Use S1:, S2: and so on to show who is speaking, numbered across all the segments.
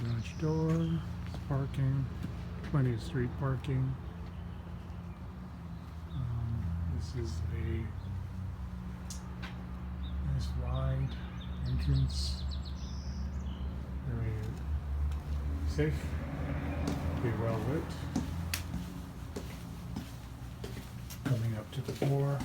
S1: Garage door, parking, plenty of street parking. This is a nice wide entrance, very safe, be well lit. Coming up to the floor.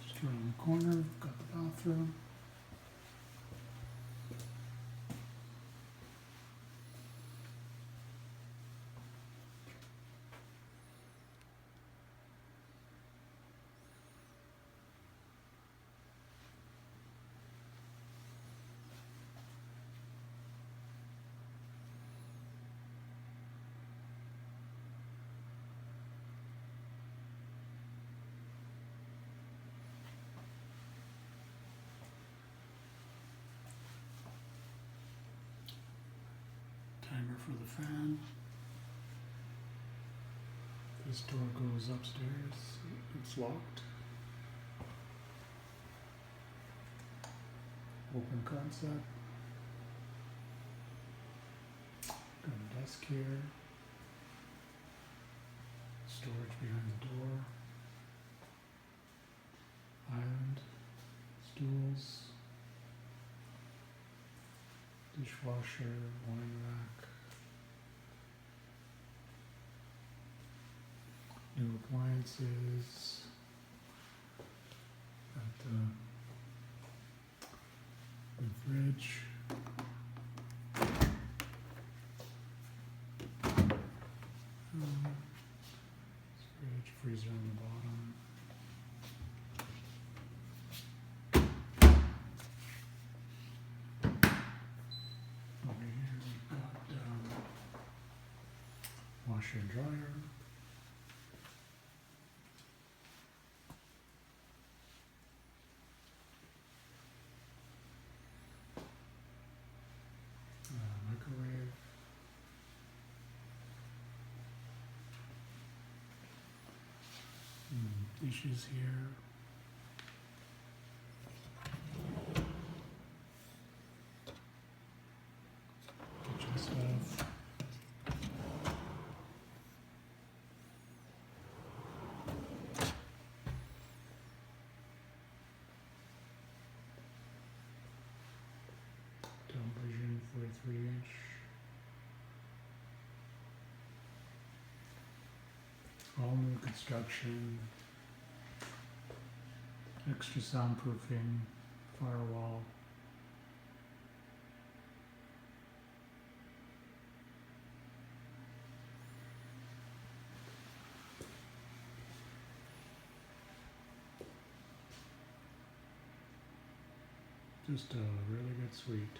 S1: Just around the corner, got the bathroom. Timer for the fan. This door goes upstairs. It's locked. Open concept. Got a desk here. Storage behind the door. Island. Stools. Dishwasher, wine rack. New appliances. Got the fridge. Fridge, freezer on the bottom. Over here we've got washer and dryer. Microwave. Dishes here. Kitchen stuff. Television, 43-inch. All new construction. Extra soundproofing, firewall. Just a really good suite.